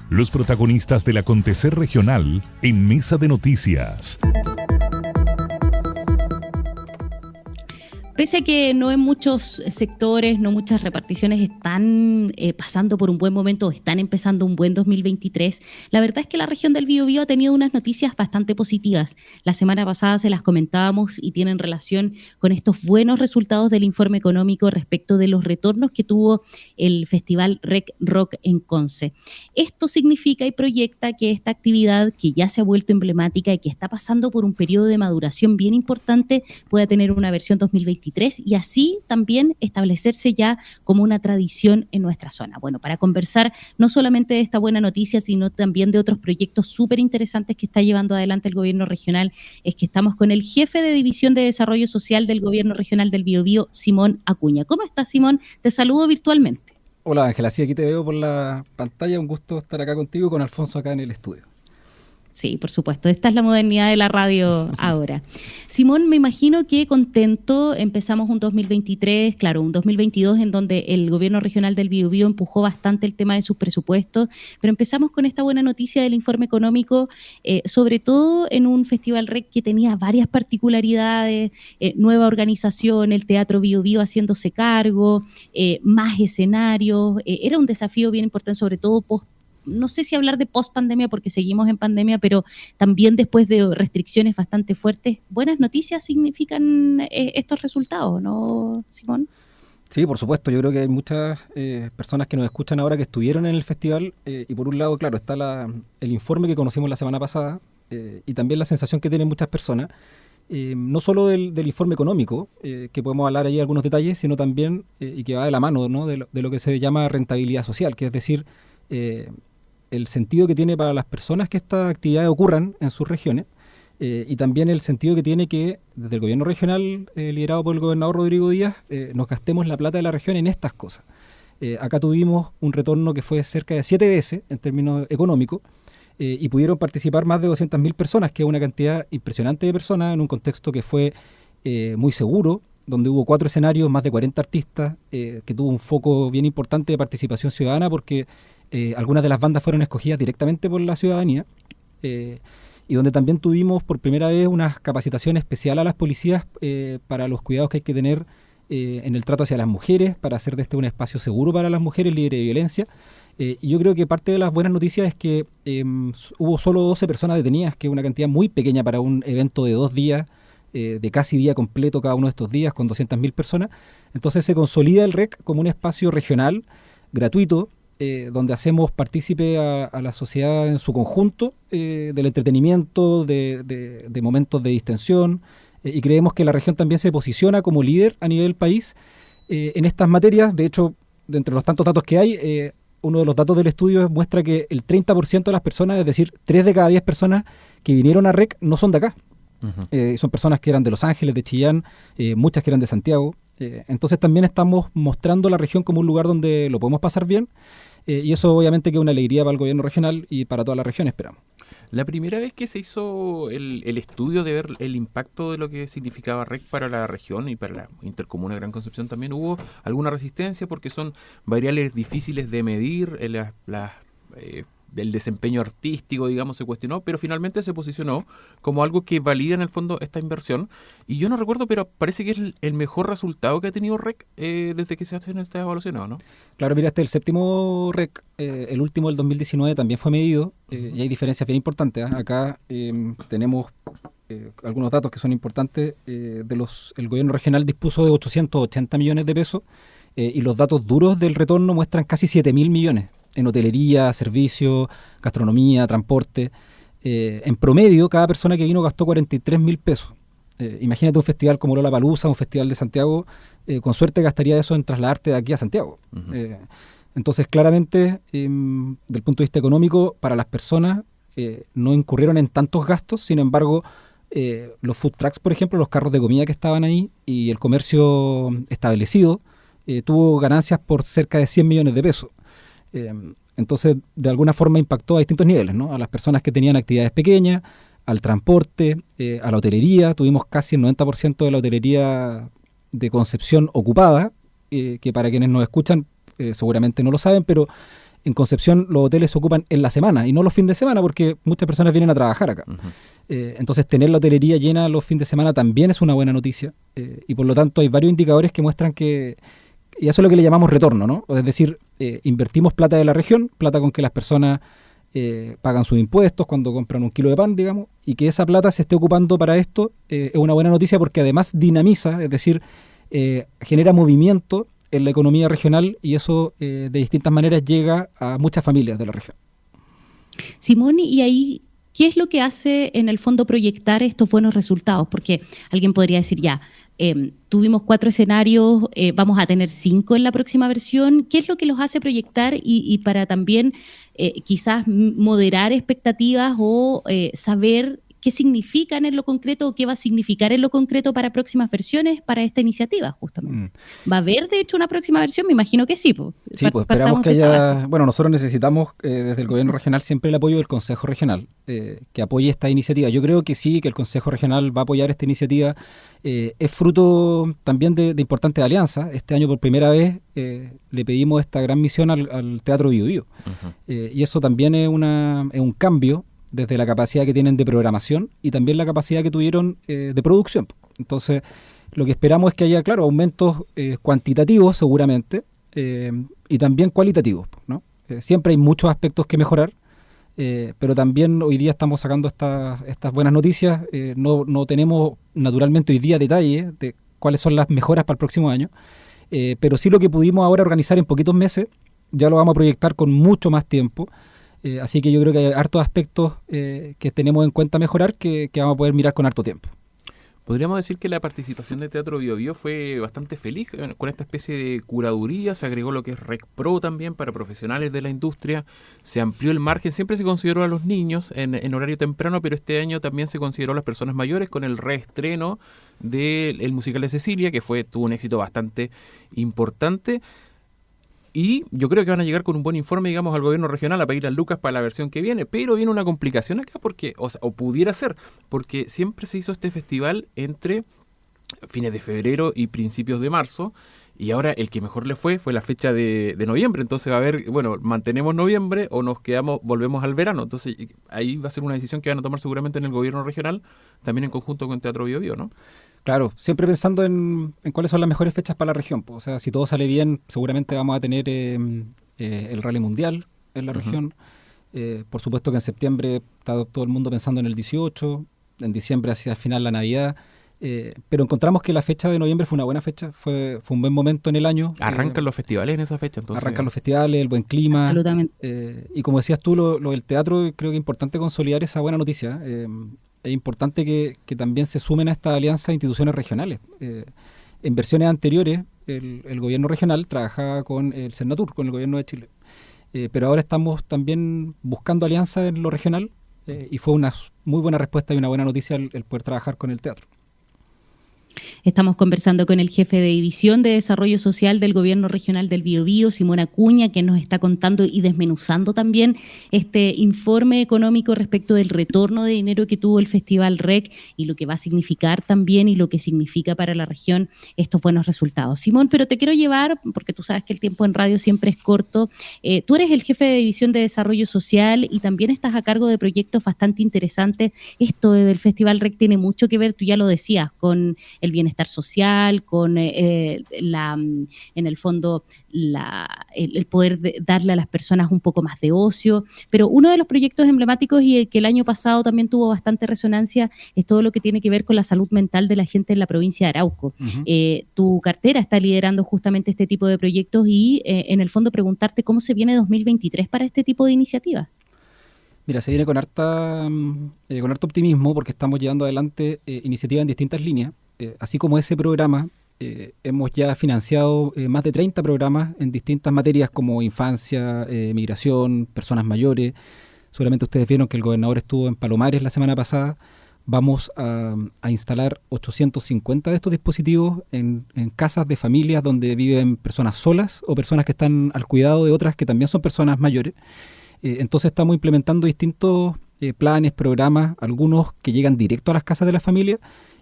Los protagonistas del acontecer regional en Mesa de Noticias. Pese a que no en muchos sectores, no muchas reparticiones están pasando por un buen momento o están empezando un buen 2023, la verdad es que la región del Biobío ha tenido unas noticias bastante positivas. La semana pasada se las comentábamos y tienen relación con estos buenos resultados del informe económico respecto de los retornos que tuvo el Festival Rec Rock en Conce. Esto significa y proyecta que esta actividad, que ya se ha vuelto emblemática y que está pasando por un periodo de maduración bien importante, pueda tener una versión 2023 y así también establecerse ya como una tradición en nuestra zona. Bueno, para conversar no solamente de esta buena noticia, sino también de otros proyectos súper interesantes que está llevando adelante el gobierno regional, es que estamos con el jefe de División de Desarrollo Social del Gobierno Regional del Biobío, Simón Acuña. ¿Cómo estás, Simón? Te saludo virtualmente. Hola, Ángela, sí, aquí te veo por la pantalla. Un gusto estar acá contigo, con Alfonso acá en el estudio. Sí, por supuesto. Esta es la modernidad de la radio ahora. Simón, me imagino que contento. Empezamos un 2023, claro, un 2022 en donde el gobierno regional del Biobío empujó bastante el tema de sus presupuestos, pero empezamos con esta buena noticia del informe económico, sobre todo en un Festival Rec que tenía varias particularidades, nueva organización, el Teatro Biobío haciéndose cargo, más escenarios. Era un desafío bien importante, sobre todo no sé si hablar de post-pandemia porque seguimos en pandemia, pero también después de restricciones bastante fuertes. Buenas noticias significan estos resultados, ¿no, Simón? Sí, por supuesto. Yo creo que hay muchas personas que nos escuchan ahora que estuvieron en el festival y por un lado, claro, está el informe que conocimos la semana pasada y también la sensación que tienen muchas personas, no solo del informe económico, que podemos hablar ahí algunos detalles, sino también, y que va de la mano, ¿no?, de lo que se llama rentabilidad social, que es decir, el sentido que tiene para las personas que estas actividades ocurran en sus regiones y también el sentido que tiene que desde el gobierno regional liderado por el gobernador Rodrigo Díaz nos gastemos la plata de la región en estas cosas. Acá tuvimos un retorno que fue cerca de 7 veces en términos económicos y pudieron participar más de 200.000 personas, que es una cantidad impresionante de personas en un contexto que fue muy seguro, donde hubo 4 escenarios, más de 40 artistas, que tuvo un foco bien importante de participación ciudadana porque algunas de las bandas fueron escogidas directamente por la ciudadanía y donde también tuvimos por primera vez una capacitación especial a las policías para los cuidados que hay que tener en el trato hacia las mujeres, para hacer de este un espacio seguro para las mujeres, libre de violencia. Y yo creo que parte de las buenas noticias es que hubo solo 12 personas detenidas, que es una cantidad muy pequeña para un evento de 2 días, de casi día completo cada uno de estos días, con 200.000 personas. Entonces se consolida el REC como un espacio regional, gratuito, donde hacemos partícipe a la sociedad en su conjunto del entretenimiento, de momentos de distensión, y creemos que la región también se posiciona como líder a nivel país en estas materias. De hecho, de entre los tantos datos que hay, uno de los datos del estudio muestra que el 30% de las personas, es decir, 3 de cada 10 personas que vinieron a REC no son de acá. Uh-huh. Son personas que eran de Los Ángeles, de Chillán, muchas que eran de Santiago. Entonces también estamos mostrando la región como un lugar donde lo podemos pasar bien y eso obviamente que es una alegría para el gobierno regional y para toda la región, esperamos. La primera vez que se hizo el estudio de ver el impacto de lo que significaba REC para la región y para la intercomuna de Gran Concepción también hubo alguna resistencia porque son variables difíciles de medir, del desempeño artístico, digamos, se cuestionó, pero finalmente se posicionó como algo que valida en el fondo esta inversión. Y yo no recuerdo, pero parece que es el mejor resultado que ha tenido REC desde que se hacen estas evaluaciones, ¿no? Claro, mira, el séptimo REC, el último del 2019 también fue medido y hay diferencias bien importantes. Acá tenemos algunos datos que son importantes. El gobierno regional dispuso de 880 millones de pesos y los datos duros del retorno muestran casi 7.000 millones. En hotelería, servicios, gastronomía, transporte. En promedio, cada persona que vino gastó 43.000 pesos. Imagínate un festival como Lollapalooza, un festival de Santiago, con suerte gastaría eso en trasladarte de aquí a Santiago. Uh-huh. Entonces, claramente, del punto de vista económico, para las personas no incurrieron en tantos gastos, sin embargo, los food trucks, por ejemplo, los carros de comida que estaban ahí y el comercio establecido, tuvo ganancias por cerca de 100 millones de pesos. Entonces, de alguna forma impactó a distintos niveles, ¿no? A las personas que tenían actividades pequeñas, al transporte, a la hotelería. Tuvimos casi el 90% de la hotelería de Concepción ocupada, que para quienes nos escuchan seguramente no lo saben, pero En Concepción los hoteles se ocupan en la semana y no los fines de semana porque muchas personas vienen a trabajar acá. Entonces tener la hotelería llena los fines de semana también es una buena noticia y por lo tanto hay varios indicadores que muestran que, y eso es lo que le llamamos retorno, ¿no? Es decir, invertimos plata de la región, plata con que las personas pagan sus impuestos cuando compran un kilo de pan, digamos, y que esa plata se esté ocupando para esto es una buena noticia porque además dinamiza, es decir, genera movimiento en la economía regional y eso de distintas maneras llega a muchas familias de la región. Simón, y ahí, ¿qué es lo que hace en el fondo proyectar estos buenos resultados? Porque alguien podría decir ya, tuvimos 4 escenarios, vamos a tener 5 en la próxima versión. ¿Qué es lo que los hace proyectar y para también quizás moderar expectativas o saber qué significan en lo concreto o qué va a significar en lo concreto para próximas versiones para esta iniciativa, justamente? ¿Va a haber, de hecho, una próxima versión? Me imagino que sí. Sí, pues esperamos que haya... Bueno, nosotros necesitamos desde el gobierno regional siempre el apoyo del Consejo Regional, que apoye esta iniciativa. Yo creo que sí, que el Consejo Regional va a apoyar esta iniciativa. Es fruto también de importantes alianzas. Este año, por primera vez, le pedimos esta gran misión al Teatro Bío Bío. Y eso también es un cambio desde la capacidad que tienen de programación y también la capacidad que tuvieron de producción. Entonces, lo que esperamos es que haya, claro, aumentos cuantitativos seguramente y también cualitativos, ¿no? Siempre hay muchos aspectos que mejorar, pero también hoy día estamos sacando estas buenas noticias. No tenemos naturalmente hoy día detalles de cuáles son las mejoras para el próximo año, pero sí lo que pudimos ahora organizar en poquitos meses, ya lo vamos a proyectar con mucho más tiempo. Así que yo creo que hay hartos aspectos que tenemos en cuenta mejorar que vamos a poder mirar con harto tiempo. Podríamos decir que la participación de Teatro Bío Bío fue bastante feliz con esta especie de curaduría. Se agregó lo que es Rec Pro también para profesionales de la industria. Se amplió el margen. Siempre se consideró a los niños en horario temprano, pero este año también se consideró a las personas mayores con el reestreno del musical de Cecilia, que tuvo un éxito bastante importante. Y yo creo que van a llegar con un buen informe, digamos, al gobierno regional a pedir a Lucas para la versión que viene. Pero viene una complicación acá porque, o pudiera ser, porque siempre se hizo este festival entre fines de febrero y principios de marzo. Y ahora el que mejor le fue la fecha de noviembre. Entonces va a haber, bueno, mantenemos noviembre o nos quedamos, volvemos al verano. Entonces ahí va a ser una decisión que van a tomar seguramente en el gobierno regional, también en conjunto con Teatro Bío Bío, ¿no? Claro, siempre pensando en cuáles son las mejores fechas para la región. O sea, si todo sale bien, seguramente vamos a tener el Rally Mundial en la región. Por supuesto que en septiembre está todo el mundo pensando en el 18, en diciembre hacia el final la Navidad. Pero encontramos que la fecha de noviembre fue una buena fecha, fue un buen momento en el año. Arrancan los festivales en esa fecha, entonces. Arrancan los festivales, el buen clima. Absolutamente. Y como decías tú, lo del teatro, creo que es importante consolidar esa buena noticia. Es importante que también se sumen a esta alianza instituciones regionales. En versiones anteriores, el gobierno regional trabajaba con el Cernatur, con el gobierno de Chile. Pero ahora estamos también buscando alianzas en lo regional y fue una muy buena respuesta y una buena noticia el poder trabajar con el teatro. Estamos conversando con el jefe de División de Desarrollo Social del Gobierno Regional del Biobío, Simón Acuña, que nos está contando y desmenuzando también este informe económico respecto del retorno de dinero que tuvo el Festival REC y lo que va a significar también y lo que significa para la región estos buenos resultados. Simón, pero te quiero llevar, porque tú sabes que el tiempo en radio siempre es corto, tú eres el jefe de División de Desarrollo Social y también estás a cargo de proyectos bastante interesantes. Esto del Festival REC tiene mucho que ver, tú ya lo decías, con el bienestar social, con en el fondo el poder darle a las personas un poco más de ocio, pero uno de los proyectos emblemáticos y el que el año pasado también tuvo bastante resonancia es todo lo que tiene que ver con la salud mental de la gente en la provincia de Arauco. Tu cartera está liderando justamente este tipo de proyectos y en el fondo preguntarte cómo se viene 2023 para este tipo de iniciativas. Mira, se viene con harto optimismo porque estamos llevando adelante iniciativas en distintas líneas. Así como ese programa, hemos ya financiado más de 30 programas en distintas materias como infancia, migración, personas mayores. Seguramente ustedes vieron que el gobernador estuvo en Palomares la semana pasada. Vamos a instalar 850 de estos dispositivos en casas de familias donde viven personas solas o personas que están al cuidado de otras que también son personas mayores. Entonces estamos implementando distintos planes, programas, algunos que llegan directo a las casas de las familias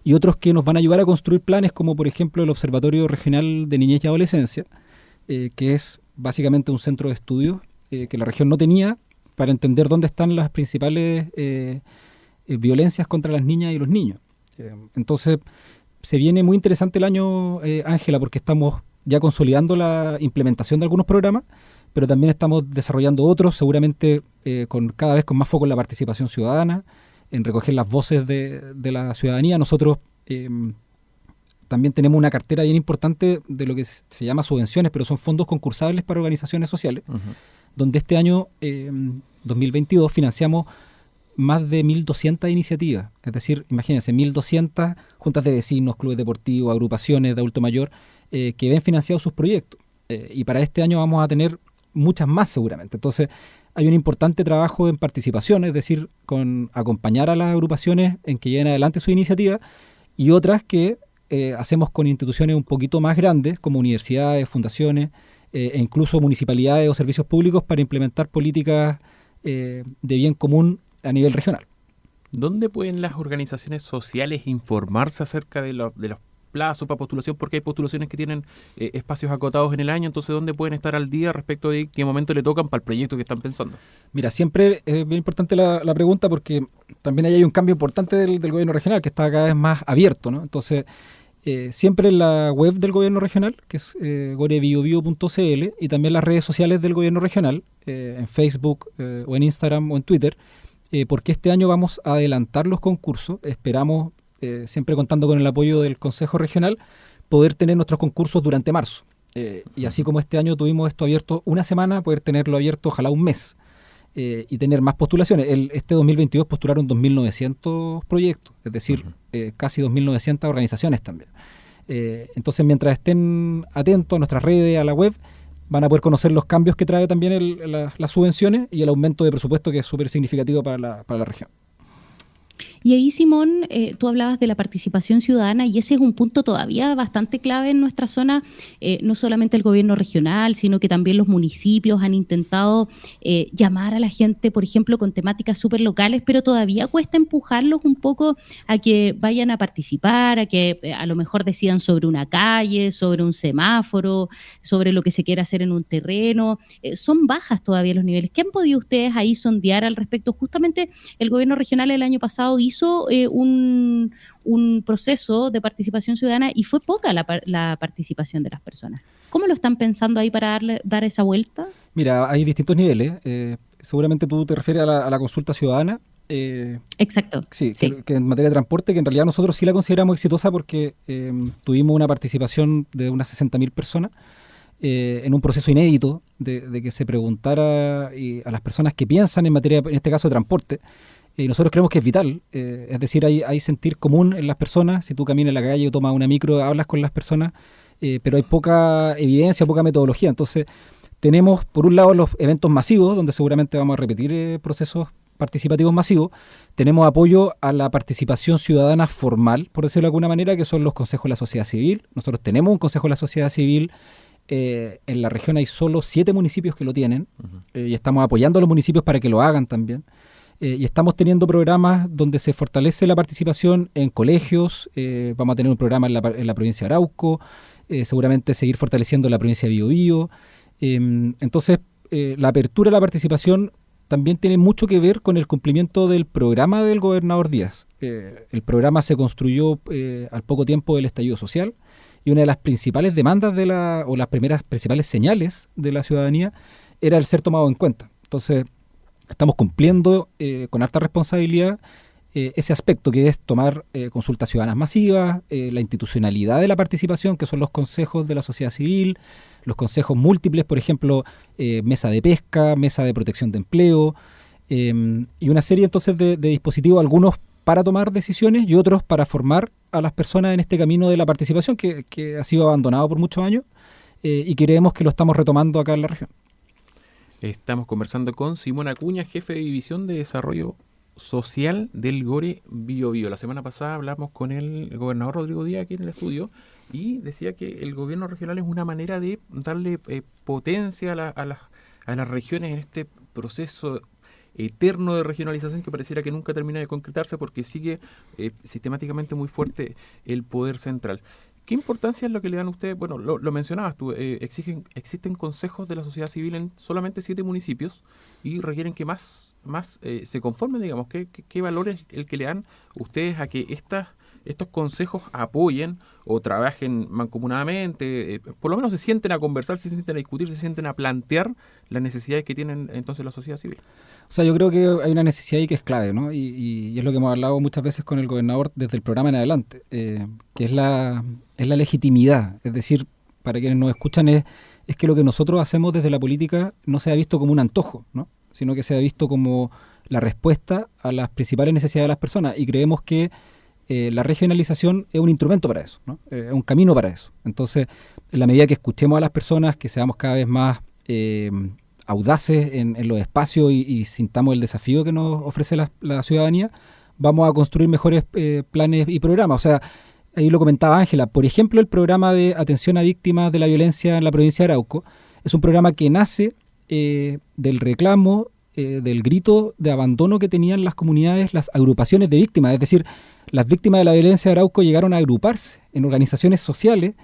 y otros que nos van a ayudar a construir planes como por ejemplo el Observatorio Regional de Niñez y Adolescencia, que es básicamente un centro de estudios que la región no tenía para entender dónde están las principales violencias contra las niñas y los niños. Entonces, se viene muy interesante el año, Ángela, porque estamos ya consolidando la implementación de algunos programas, pero también estamos desarrollando otros, seguramente cada vez con más foco en la participación ciudadana, en recoger las voces de la ciudadanía. Nosotros también tenemos una cartera bien importante de lo que se llama subvenciones, pero son fondos concursables para organizaciones sociales, donde este año, 2022, financiamos más de 1.200 iniciativas. Es decir, imagínense, 1.200 juntas de vecinos, clubes deportivos, agrupaciones de adulto mayor, que ven financiados sus proyectos. Y para este año vamos a tener muchas más seguramente. Entonces, hay un importante trabajo en participación, es decir, con acompañar a las agrupaciones en que lleven adelante su iniciativa, y otras que hacemos con instituciones un poquito más grandes, como universidades, fundaciones, e incluso municipalidades o servicios públicos, para implementar políticas de bien común a nivel regional. ¿Dónde pueden las organizaciones sociales informarse acerca de los plazos para postulación? Porque hay postulaciones que tienen espacios acotados en el año, entonces ¿dónde pueden estar al día respecto de qué momento le tocan para el proyecto que están pensando? Mira, siempre es bien importante la pregunta, porque también ahí hay un cambio importante del gobierno regional, que está cada vez más abierto, ¿no? Entonces, siempre en la web del gobierno regional, que es gorebiobio.cl, y también las redes sociales del gobierno regional, en Facebook o en Instagram o en Twitter, porque este año vamos a adelantar los concursos. Esperamos, siempre contando con el apoyo del Consejo Regional, poder tener nuestros concursos durante marzo. Y así como este año tuvimos esto abierto una semana, poder tenerlo abierto ojalá un mes, y tener más postulaciones. Este 2022 postularon 2.900 proyectos, es decir, casi 2.900 organizaciones también. Entonces, mientras estén atentos a nuestras redes, a la web, van a poder conocer los cambios que trae también las subvenciones y el aumento de presupuesto, que es súper significativo para la región. Y ahí, Simón, tú hablabas de la participación ciudadana, y ese es un punto todavía bastante clave en nuestra zona. No solamente el gobierno regional, sino que también los municipios han intentado llamar a la gente, por ejemplo, con temáticas súper locales, pero todavía cuesta empujarlos un poco a que vayan a participar, a que a lo mejor decidan sobre una calle, sobre un semáforo, sobre lo que se quiera hacer en un terreno. Son bajas todavía los niveles. ¿Qué han podido ustedes ahí sondear al respecto? Justamente el gobierno regional el año pasado hizo un proceso de participación ciudadana y fue poca la participación de las personas. ¿Cómo lo están pensando ahí para dar esa vuelta? Mira, hay distintos niveles. Seguramente tú te refieres a la consulta ciudadana. Exacto. Sí. Que en materia de transporte, que en realidad nosotros sí la consideramos exitosa, porque tuvimos una participación de unas 60.000 personas en un proceso inédito de que se preguntara a las personas qué piensan en materia, en este caso, de transporte. Y nosotros creemos que es vital, es decir, hay sentir común en las personas. Si tú caminas en la calle o tomas una micro, hablas con las personas, pero hay poca evidencia, poca metodología. Entonces, tenemos por un lado los eventos masivos, donde seguramente vamos a repetir procesos participativos masivos. Tenemos apoyo a la participación ciudadana formal, por decirlo de alguna manera, que son los consejos de la sociedad civil. Nosotros tenemos un consejo de la sociedad civil. En la región hay solo 7 municipios que lo tienen, y estamos apoyando a los municipios para que lo hagan también. Y estamos teniendo programas donde se fortalece la participación en colegios. Vamos a tener un programa en la provincia de Arauco, seguramente seguir fortaleciendo la provincia de Biobío. Entonces, la apertura a la participación también tiene mucho que ver con el cumplimiento del programa del gobernador Díaz. El programa se construyó al poco tiempo del estallido social, y una de las principales demandas o las primeras principales señales de la ciudadanía era el ser tomado en cuenta. Entonces, estamos cumpliendo con alta responsabilidad ese aspecto, que es tomar consultas ciudadanas masivas, la institucionalidad de la participación, que son los consejos de la sociedad civil, los consejos múltiples, por ejemplo, mesa de pesca, mesa de protección de empleo, y una serie entonces de dispositivos, algunos para tomar decisiones y otros para formar a las personas en este camino de la participación que ha sido abandonado por muchos años, y creemos que lo estamos retomando acá en la región. Estamos conversando con Simón Acuña, jefe de División de Desarrollo Social del Gore Biobío. La semana pasada hablamos con el gobernador Rodrigo Díaz aquí en el estudio, y decía que el gobierno regional es una manera de darle potencia a las regiones en este proceso eterno de regionalización que pareciera que nunca termina de concretarse, porque sigue sistemáticamente muy fuerte el poder central. ¿Qué importancia es lo que le dan ustedes? Bueno, lo mencionabas tú, existen consejos de la sociedad civil en solamente 7 municipios y requieren que más se conformen, digamos. ¿Qué valor es el que le dan ustedes a que estos consejos apoyen o trabajen mancomunadamente, por lo menos se sienten a conversar, se sienten a discutir, se sienten a plantear las necesidades que tienen entonces la sociedad civil? O sea, yo creo que hay una necesidad ahí que es clave, ¿no? Y es lo que hemos hablado muchas veces con el gobernador desde el programa en adelante, que es la legitimidad. Es decir, para quienes nos escuchan, es que lo que nosotros hacemos desde la política no se ha visto como un antojo, ¿no? Sino que se ha visto como la respuesta a las principales necesidades de las personas. Y creemos que la regionalización es un instrumento para eso, ¿no? Es un camino para eso. Entonces, en la medida que escuchemos a las personas, que seamos cada vez más audaces en los espacios y sintamos el desafío que nos ofrece la ciudadanía, vamos a construir mejores planes y programas. O sea, ahí lo comentaba Ángela, por ejemplo, el programa de atención a víctimas de la violencia en la provincia de Arauco es un programa que nace del reclamo, del grito de abandono que tenían las comunidades, las agrupaciones de víctimas. Es decir, las víctimas de la violencia de Arauco llegaron a agruparse en organizaciones sociales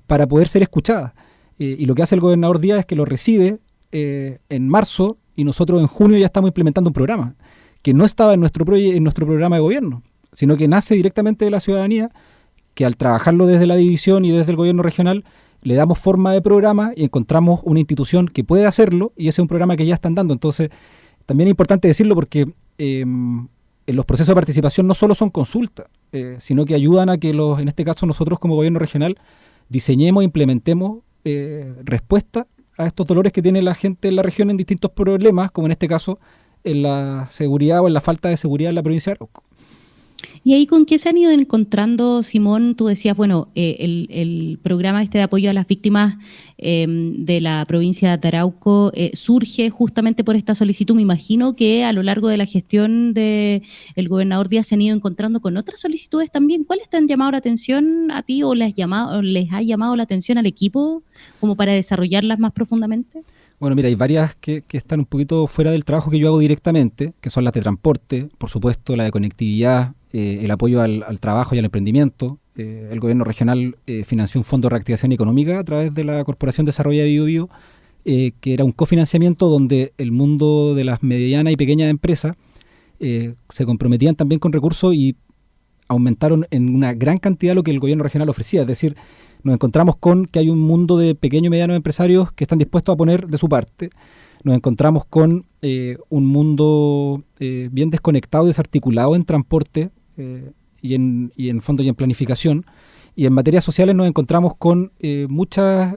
para poder ser escuchadas. Y lo que hace el gobernador Díaz es que lo recibe en marzo y nosotros en junio ya estamos implementando un programa que no estaba en nuestro programa de gobierno, sino que nace directamente de la ciudadanía, que al trabajarlo desde la división y desde el gobierno regional le damos forma de programa y encontramos una institución que puede hacerlo y ese es un programa que ya están dando. Entonces, también es importante decirlo porque en los procesos de participación no solo son consultas, sino que ayudan a que en este caso nosotros como gobierno regional diseñemos e implementemos respuestas a estos dolores que tiene la gente en la región en distintos problemas, como en este caso en la seguridad o en la falta de seguridad en la provincia de Arauco. ¿Y ahí con qué se han ido encontrando, Simón? Tú decías, bueno, el programa de apoyo a las víctimas de la provincia de Arauco surge justamente por esta solicitud. Me imagino que a lo largo de la gestión del gobernador Díaz se han ido encontrando con otras solicitudes también. ¿Cuáles te han llamado la atención a ti o les ha llamado la atención al equipo como para desarrollarlas más profundamente? Bueno, mira, hay varias que están un poquito fuera del trabajo que yo hago directamente, que son las de transporte, por supuesto, la de conectividad, el apoyo al trabajo y al emprendimiento. El gobierno regional financió un fondo de reactivación económica a través de la Corporación de Desarrollo de Biobío, que era un cofinanciamiento donde el mundo de las medianas y pequeñas empresas se comprometían también con recursos y aumentaron en una gran cantidad lo que el gobierno regional ofrecía. Es decir, nos encontramos con que hay un mundo de pequeños y medianos empresarios que están dispuestos a poner de su parte. Nos encontramos con un mundo bien desconectado y desarticulado en transporte y en fondo y en planificación. Y en materias sociales nos encontramos con muchos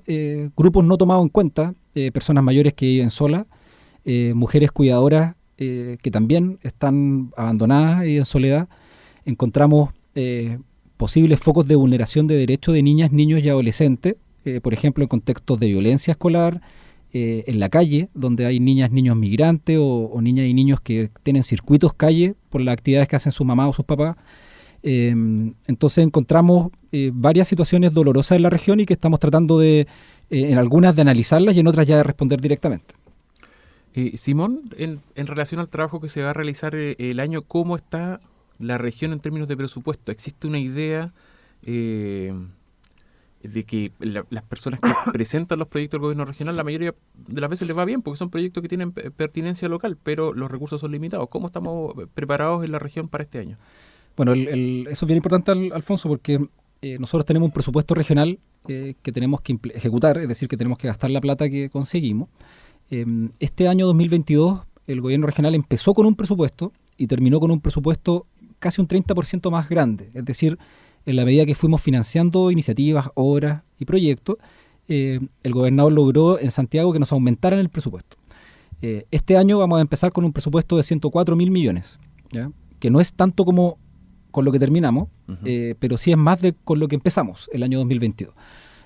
grupos no tomados en cuenta, personas mayores que viven solas, mujeres cuidadoras que también están abandonadas y en soledad. Encontramos posibles focos de vulneración de derechos de niñas, niños y adolescentes, por ejemplo, en contextos de violencia escolar, en la calle, donde hay niñas, niños migrantes o niñas y niños que tienen circuitos calle por las actividades que hacen sus mamás o sus papás. Entonces encontramos varias situaciones dolorosas en la región y que estamos tratando en algunas de analizarlas y en otras ya de responder directamente. Simón, en relación al trabajo que se va a realizar el año, ¿cómo está la región en términos de presupuesto? ¿Existe una idea de que las personas que presentan los proyectos del gobierno regional, la mayoría de las veces les va bien porque son proyectos que tienen pertinencia local, pero los recursos son limitados? ¿Cómo estamos preparados en la región para este año? Bueno, eso es bien importante, Alfonso, porque nosotros tenemos un presupuesto regional que tenemos que ejecutar, es decir, que tenemos que gastar la plata que conseguimos. Este año 2022 el gobierno regional empezó con un presupuesto y terminó con un presupuesto casi un 30% más grande, es decir, en la medida que fuimos financiando iniciativas, obras y proyectos, el gobernador logró en Santiago que nos aumentaran el presupuesto. Este año vamos a empezar con un presupuesto de 104.000 millones, ¿ya? Que no es tanto como con lo que terminamos, pero sí es más con lo que empezamos el año 2022.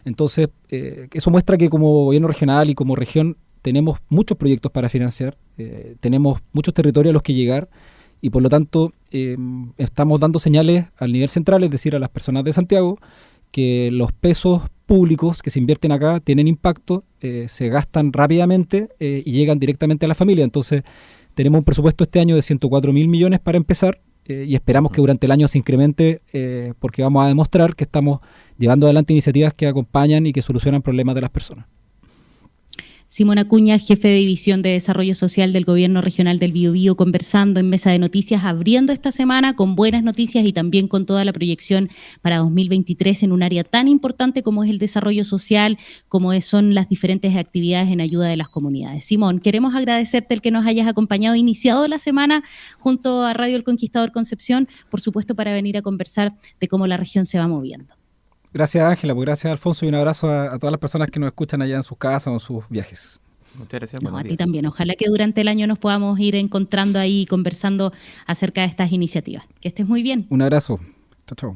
Entonces, eso muestra que como gobierno regional y como región tenemos muchos proyectos para financiar, tenemos muchos territorios a los que llegar, y por lo tanto estamos dando señales al nivel central, es decir, a las personas de Santiago, que los pesos públicos que se invierten acá tienen impacto, se gastan rápidamente y llegan directamente a la familia. Entonces tenemos un presupuesto este año de 104.000 millones para empezar, y esperamos que durante el año se incremente porque vamos a demostrar que estamos llevando adelante iniciativas que acompañan y que solucionan problemas de las personas. Simón Acuña, jefe de División de Desarrollo Social del Gobierno Regional del Biobío, conversando en Mesa de Noticias, abriendo esta semana con buenas noticias y también con toda la proyección para 2023 en un área tan importante como es el desarrollo social, como son las diferentes actividades en ayuda de las comunidades. Simón, queremos agradecerte el que nos hayas acompañado, iniciado la semana junto a Radio El Conquistador Concepción, por supuesto para venir a conversar de cómo la región se va moviendo. Gracias, Ángela, pues gracias, Alfonso, y un abrazo a todas las personas que nos escuchan allá en sus casas o en sus viajes. Muchas gracias. No, a ti también. Ojalá que durante el año nos podamos ir encontrando ahí y conversando acerca de estas iniciativas. Que estés muy bien. Un abrazo. Chao, chao.